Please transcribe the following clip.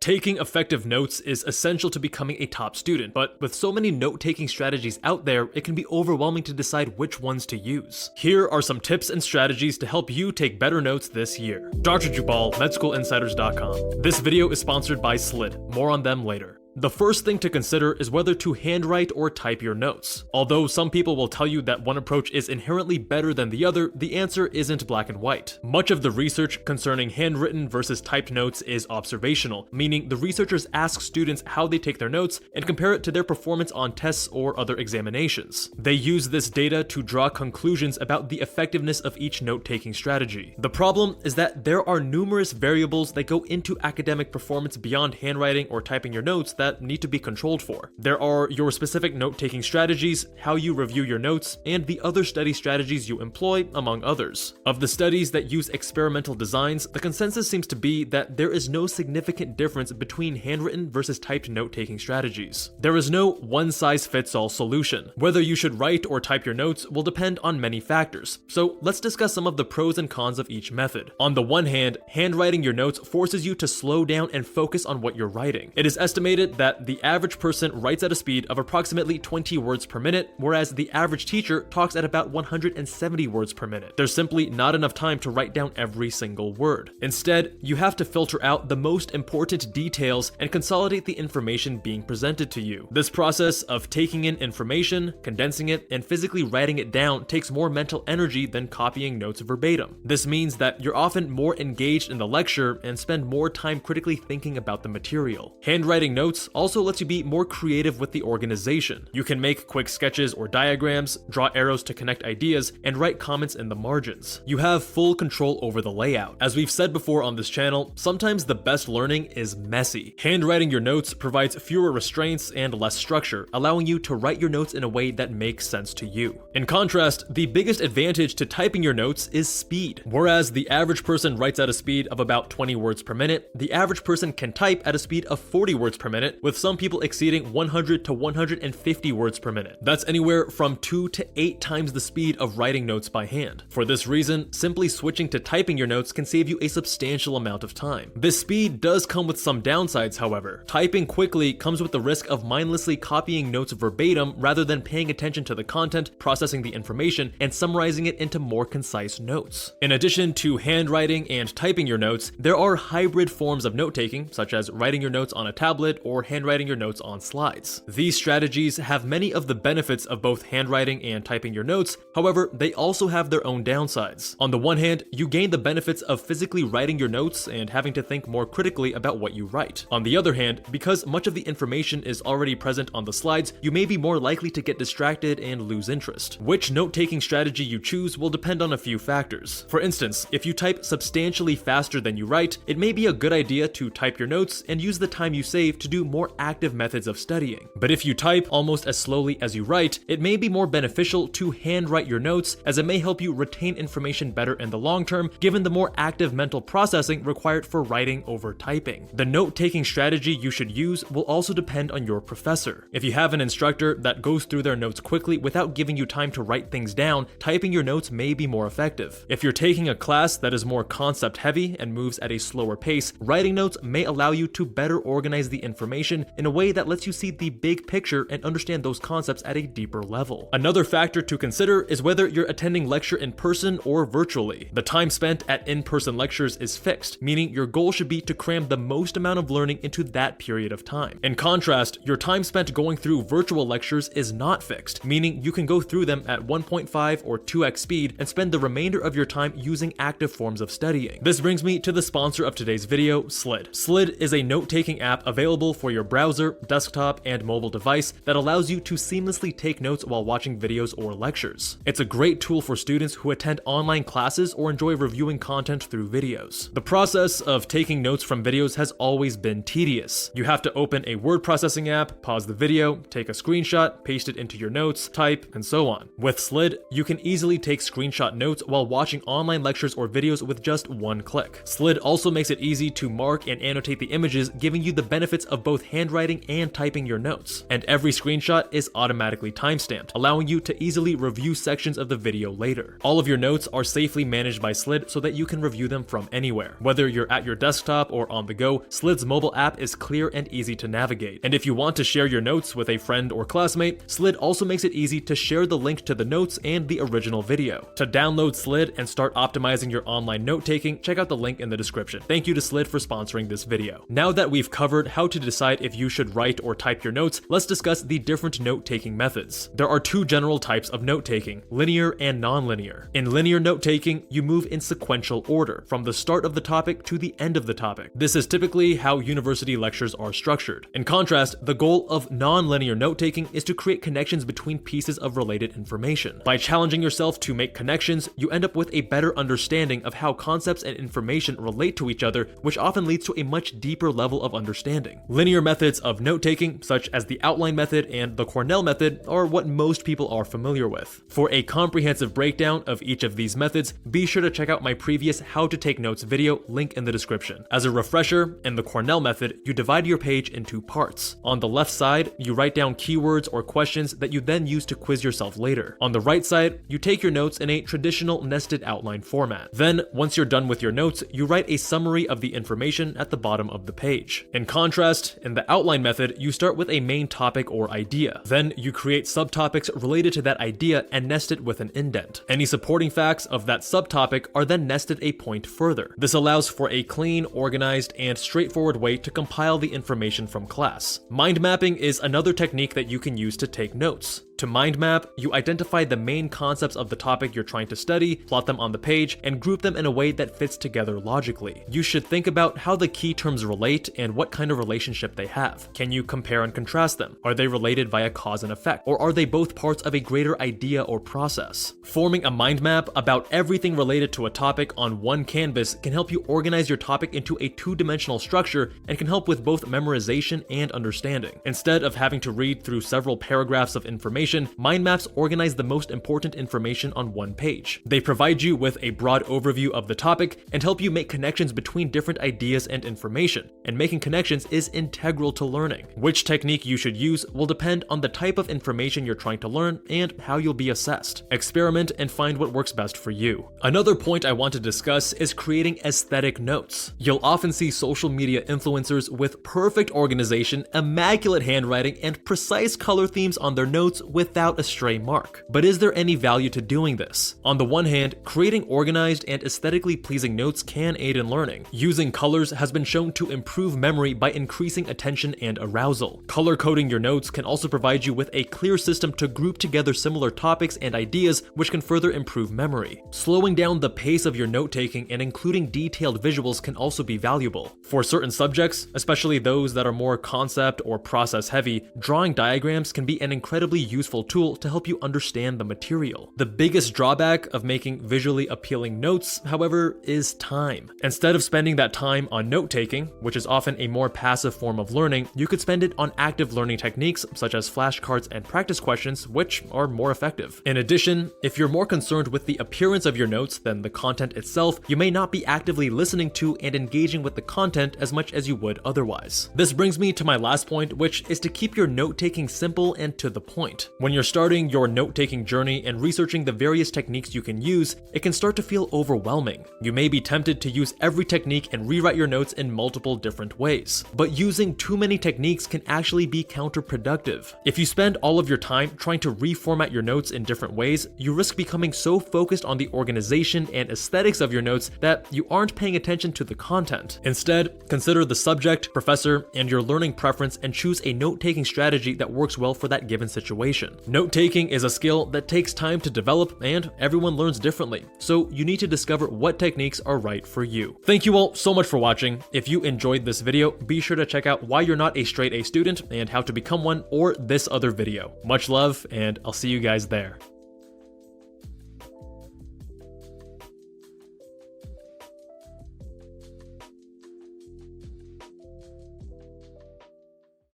Taking effective notes is essential to becoming a top student, but with so many note-taking strategies out there, it can be overwhelming to decide which ones to use. Here are some tips and strategies to help you take better notes this year. Dr. Jubal, MedSchoolInsiders.com. This video is sponsored by Slid. More on them later. The first thing to consider is whether to handwrite or type your notes. Although some people will tell you that one approach is inherently better than the other, the answer isn't black and white. Much of the research concerning handwritten versus typed notes is observational, meaning the researchers ask students how they take their notes and compare it to their performance on tests or other examinations. They use this data to draw conclusions about the effectiveness of each note-taking strategy. The problem is that there are numerous variables that go into academic performance beyond handwriting or typing your notes that need to be controlled for. There are your specific note-taking strategies, how you review your notes, and the other study strategies you employ, among others. Of the studies that use experimental designs, the consensus seems to be that there is no significant difference between handwritten versus typed note-taking strategies. There is no one-size-fits-all solution. Whether you should write or type your notes will depend on many factors, so let's discuss some of the pros and cons of each method. On the one hand, handwriting your notes forces you to slow down and focus on what you're writing. It is estimated that the average person writes at a speed of approximately 20 words per minute, whereas the average teacher talks at about 170 words per minute. There's simply not enough time to write down every single word. Instead, you have to filter out the most important details and consolidate the information being presented to you. This process of taking in information, condensing it, and physically writing it down takes more mental energy than copying notes verbatim. This means that you're often more engaged in the lecture and spend more time critically thinking about the material. Handwriting notes also lets you be more creative with the organization. You can make quick sketches or diagrams, draw arrows to connect ideas, and write comments in the margins. You have full control over the layout. As we've said before on this channel, sometimes the best learning is messy. Handwriting your notes provides fewer restraints and less structure, allowing you to write your notes in a way that makes sense to you. In contrast, the biggest advantage to typing your notes is speed. Whereas the average person writes at a speed of about 20 words per minute, the average person can type at a speed of 40 words per minute, with some people exceeding 100 to 150 words per minute. That's anywhere from 2 to 8 times the speed of writing notes by hand. For this reason, simply switching to typing your notes can save you a substantial amount of time. This speed does come with some downsides, however. Typing quickly comes with the risk of mindlessly copying notes verbatim rather than paying attention to the content, processing the information, and summarizing it into more concise notes. In addition to handwriting and typing your notes, there are hybrid forms of note-taking, such as writing your notes on a tablet or handwriting your notes on slides. These strategies have many of the benefits of both handwriting and typing your notes, however, they also have their own downsides. On the one hand, you gain the benefits of physically writing your notes and having to think more critically about what you write. On the other hand, because much of the information is already present on the slides, you may be more likely to get distracted and lose interest. Which note-taking strategy you choose will depend on a few factors. For instance, if you type substantially faster than you write, it may be a good idea to type your notes and use the time you save to do more active methods of studying. But if you type almost as slowly as you write, it may be more beneficial to handwrite your notes, as it may help you retain information better in the long term, given the more active mental processing required for writing over typing. The note-taking strategy you should use will also depend on your professor. If you have an instructor that goes through their notes quickly without giving you time to write things down, typing your notes may be more effective. If you're taking a class that is more concept-heavy and moves at a slower pace, writing notes may allow you to better organize the information in a way that lets you see the big picture and understand those concepts at a deeper level. Another factor to consider is whether you're attending lecture in person or virtually. The time spent at in-person lectures is fixed, meaning your goal should be to cram the most amount of learning into that period of time. In contrast, your time spent going through virtual lectures is not fixed, meaning you can go through them at 1.5 or 2x speed and spend the remainder of your time using active forms of studying. This brings me to the sponsor of today's video, Slid. Slid is a note-taking app available for your browser, desktop, and mobile device that allows you to seamlessly take notes while watching videos or lectures. It's a great tool for students who attend online classes or enjoy reviewing content through videos. The process of taking notes from videos has always been tedious. You have to open a word processing app, pause the video, take a screenshot, paste it into your notes, type, and so on. With Slid, you can easily take screenshot notes while watching online lectures or videos with just one click. Slid also makes it easy to mark and annotate the images, giving you the benefits of both both handwriting and typing your notes. And every screenshot is automatically timestamped, allowing you to easily review sections of the video later. All of your notes are safely managed by Slid so that you can review them from anywhere. Whether you're at your desktop or on the go, Slid's mobile app is clear and easy to navigate. And if you want to share your notes with a friend or classmate, Slid also makes it easy to share the link to the notes and the original video. To download Slid and start optimizing your online note-taking, check out the link in the description. Thank you to Slid for sponsoring this video. Now that we've covered how to decide if you should write or type your notes, let's discuss the different note-taking methods. There are two general types of note-taking, linear and non-linear. In linear note-taking, you move in sequential order, from the start of the topic to the end of the topic. This is typically how university lectures are structured. In contrast, the goal of non-linear note-taking is to create connections between pieces of related information. By challenging yourself to make connections, you end up with a better understanding of how concepts and information relate to each other, which often leads to a much deeper level of understanding. Linear methods of note-taking, such as the outline method and the Cornell method, are what most people are familiar with. For a comprehensive breakdown of each of these methods, be sure to check out my previous How to Take Notes video, link in the description. As a refresher, in the Cornell method, you divide your page into parts. On the left side, you write down keywords or questions that you then use to quiz yourself later. On the right side, you take your notes in a traditional nested outline format. Then, once you're done with your notes, you write a summary of the information at the bottom of the page. In contrast, in the outline method, you start with a main topic or idea. Then you create subtopics related to that idea and nest it with an indent. Any supporting facts of that subtopic are then nested a point further. This allows for a clean, organized, and straightforward way to compile the information from class. Mind mapping is another technique that you can use to take notes. To mind map, you identify the main concepts of the topic you're trying to study, plot them on the page, and group them in a way that fits together logically. You should think about how the key terms relate and what kind of relationship they have. Can you compare and contrast them? Are they related via cause and effect? Or are they both parts of a greater idea or process? Forming a mind map about everything related to a topic on one canvas can help you organize your topic into a two-dimensional structure and can help with both memorization and understanding. Instead of having to read through several paragraphs of information, mind maps organize the most important information on one page. They provide you with a broad overview of the topic and help you make connections between different ideas and information, and making connections is integral to learning. Which technique you should use will depend on the type of information you're trying to learn and how you'll be assessed. Experiment and find what works best for you. Another point I want to discuss is creating aesthetic notes. You'll often see social media influencers with perfect organization, immaculate handwriting, and precise color themes on their notes without a stray mark. But is there any value to doing this? On the one hand, creating organized and aesthetically pleasing notes can aid in learning. Using colors has been shown to improve memory by increasing attention and arousal. Color coding your notes can also provide you with a clear system to group together similar topics and ideas, which can further improve memory. Slowing down the pace of your note-taking and including detailed visuals can also be valuable. For certain subjects, especially those that are more concept or process heavy, drawing diagrams can be an incredibly useful tool to help you understand the material. The biggest drawback of making visually appealing notes, however, is time. Instead of spending that time on note-taking, which is often a more passive form of learning, you could spend it on active learning techniques such as flashcards and practice questions, which are more effective. In addition, if you're more concerned with the appearance of your notes than the content itself, you may not be actively listening to and engaging with the content as much as you would otherwise. This brings me to my last point, which is to keep your note-taking simple and to the point. When you're starting your note-taking journey and researching the various techniques you can use, it can start to feel overwhelming. You may be tempted to use every technique and rewrite your notes in multiple different ways. But using too many techniques can actually be counterproductive. If you spend all of your time trying to reformat your notes in different ways, you risk becoming so focused on the organization and aesthetics of your notes that you aren't paying attention to the content. Instead, consider the subject, professor, and your learning preference and choose a note-taking strategy that works well for that given situation. Note-taking is a skill that takes time to develop and everyone learns differently, so you need to discover what techniques are right for you. Thank you all so much for watching. If you enjoyed this video, be sure to check out Why You're Not a Straight A Student and How to Become One or this other video. Much love, and I'll see you guys there.